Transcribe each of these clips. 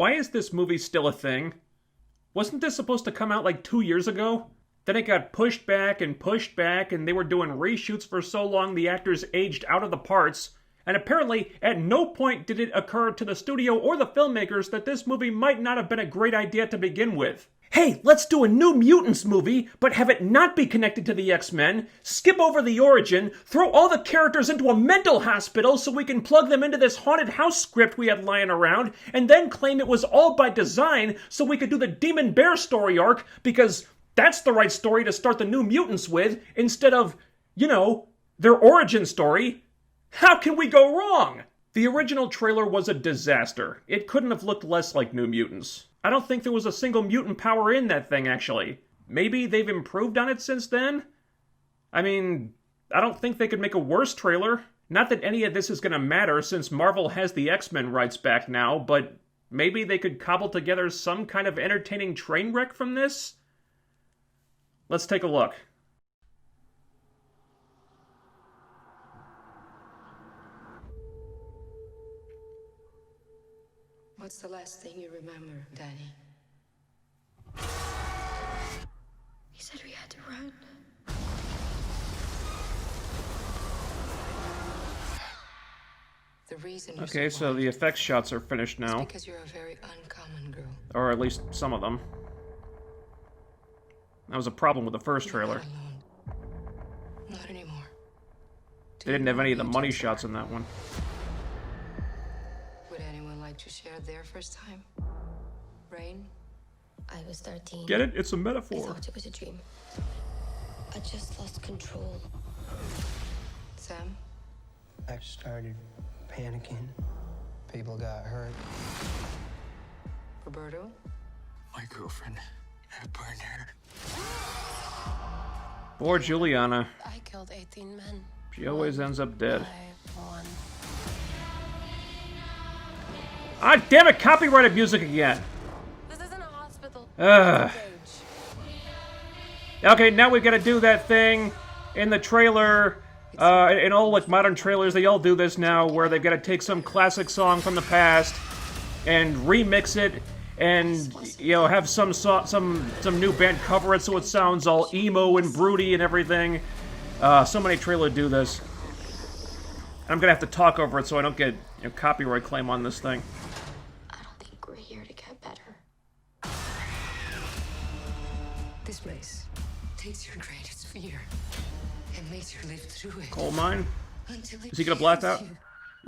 Why is this movie still a thing? Wasn't this supposed to come out like 2 years ago? Then it got pushed back, and they were doing reshoots for so long the actors aged out of the parts. And apparently, at no point did it occur to the studio or the filmmakers that this movie might not have been a great idea to begin with. Hey, let's do a new Mutants movie, but have it not be connected to the X-Men, skip over the origin, throw all the characters into a mental hospital so we can plug them into this haunted house script we had lying around, and then claim it was all by design so we could do the Demon Bear story arc, because that's the right story to start the New Mutants with, instead of, their origin story. How can we go wrong? The original trailer was a disaster. It couldn't have looked less like New Mutants. I don't think there was a single mutant power in that thing, actually. Maybe they've improved on it since then? I mean, I don't think they could make a worse trailer. Not that any of this is going to matter since Marvel has the X-Men rights back now, but maybe they could cobble together some kind of entertaining train wreck from this? Let's take a look. What's the last thing you remember, Danny? He said we had to run. The reason you're Okay, so the effects shots are finished now. because you're a very uncommon girl. Or at least some of them. That was a problem with the first trailer. Not alone. Not anymore. They didn't have any of the money shots in that one. Would anyone like to share their first time? Rain? I was 13. Get it? It's a I metaphor. thought it was a dream. I just lost control. Sam? I started panicking. People got hurt. Roberto? My girlfriend had burned her. Poor Juliana. I killed 18 men. She always ends up dead. One. Ah, damn it! Copyrighted music again! This isn't a hospital. Ugh. Okay, now we've got to do that thing in the trailer. In all like modern trailers, they all do this now, where they've got to take some classic song from the past and remix it, and have some new band cover it so it sounds all emo and broody and everything. So many trailers do this. I'm gonna have to talk over it so I don't get copyright claim on this thing. I don't think we're here to get better. This place takes your greatest fear and makes you live through it. Coal mine? Until it Is he gonna blast kills out? you.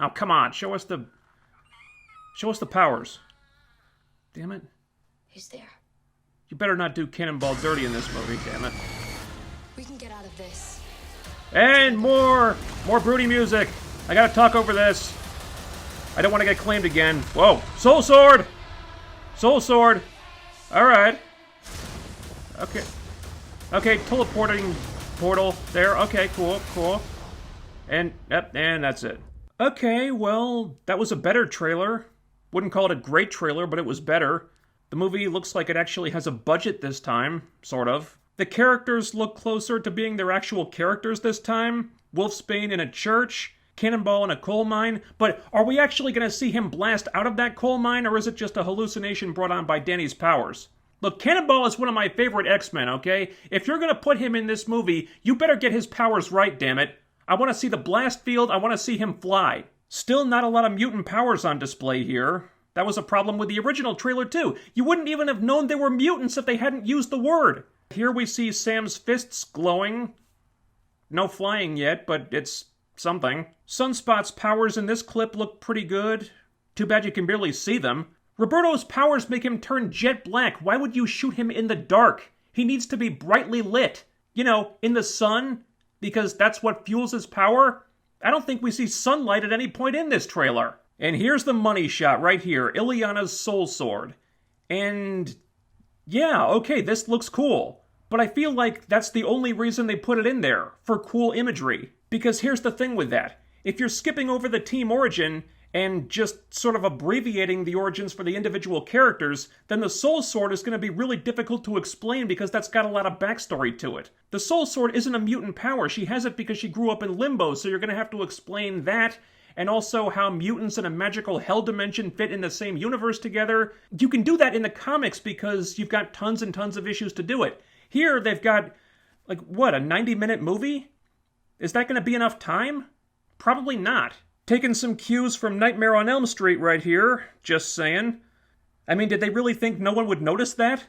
Oh, come on, show us the powers. Damn it. Who's there? You better not do Cannonball dirty in this movie, damn it. We can get out of this. And more broody music. I gotta talk over this. I don't want to get claimed again. Whoa, Soul Sword! Soul Sword! Alright. Okay, teleporting portal there. Okay, cool. And that's it. Okay, well, that was a better trailer. Wouldn't call it a great trailer, but it was better. The movie looks like it actually has a budget this time, sort of. The characters look closer to being their actual characters this time. Wolfsbane in a church, Cannonball in a coal mine. But are we actually going to see him blast out of that coal mine, or is it just a hallucination brought on by Danny's powers? Look, Cannonball is one of my favorite X-Men, okay? If you're going to put him in this movie, you better get his powers right, damn it. I want to see the blast field, I want to see him fly. Still not a lot of mutant powers on display here. That was a problem with the original trailer, too. You wouldn't even have known they were mutants if they hadn't used the word. Here we see Sam's fists glowing. No flying yet, but it's something. Sunspot's powers in this clip look pretty good. Too bad you can barely see them. Roberto's powers make him turn jet black. Why would you shoot him in the dark? He needs to be brightly lit. In the sun, because that's what fuels his power. I don't think we see sunlight at any point in this trailer. And here's the money shot right here, Illyana's soul sword. And yeah, okay, this looks cool. But I feel like that's the only reason they put it in there, for cool imagery. Because here's the thing with that. If you're skipping over the team origin and just sort of abbreviating the origins for the individual characters, then the Soul Sword is going to be really difficult to explain because that's got a lot of backstory to it. The Soul Sword isn't a mutant power. She has it because she grew up in limbo, so you're going to have to explain that. and also how mutants and a magical hell dimension fit in the same universe together. You can do that in the comics because you've got tons and tons of issues to do it. Here, they've got, like, what, a 90-minute movie? Is that going to be enough time? Probably not. Taking some cues from Nightmare on Elm Street right here, just saying. I mean, did they really think no one would notice that?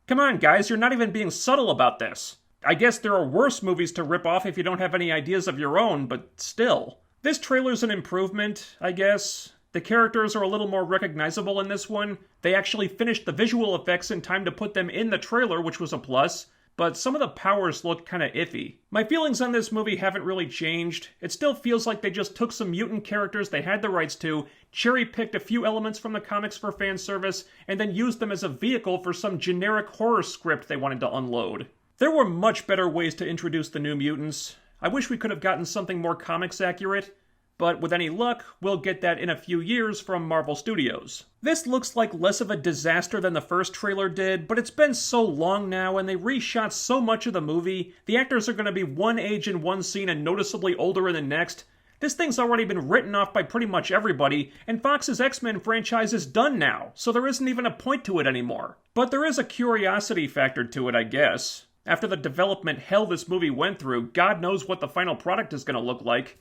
Come on, guys, you're not even being subtle about this. I guess there are worse movies to rip off if you don't have any ideas of your own, but still. This trailer's an improvement, I guess. The characters are a little more recognizable in this one. They actually finished the visual effects in time to put them in the trailer, which was a plus. But some of the powers look kinda iffy. My feelings on this movie haven't really changed. It still feels like they just took some mutant characters they had the rights to, cherry-picked a few elements from the comics for fan service, and then used them as a vehicle for some generic horror script they wanted to unload. There were much better ways to introduce the New Mutants. I wish we could have gotten something more comics accurate, but with any luck, we'll get that in a few years from Marvel Studios. This looks like less of a disaster than the first trailer did, but it's been so long now and they reshot so much of the movie, the actors are going to be one age in one scene and noticeably older in the next. This thing's already been written off by pretty much everybody, and Fox's X-Men franchise is done now, so there isn't even a point to it anymore. But there is a curiosity factor to it, I guess. After the development hell this movie went through, God knows what the final product is going to look like.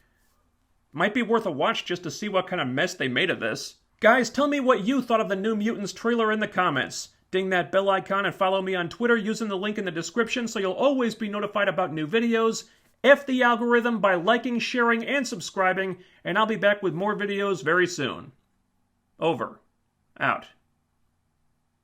Might be worth a watch just to see what kind of mess they made of this. Guys, tell me what you thought of the New Mutants trailer in the comments. Ding that bell icon and follow me on Twitter using the link in the description so you'll always be notified about new videos. F the algorithm by liking, sharing, and subscribing, and I'll be back with more videos very soon. Over. Out.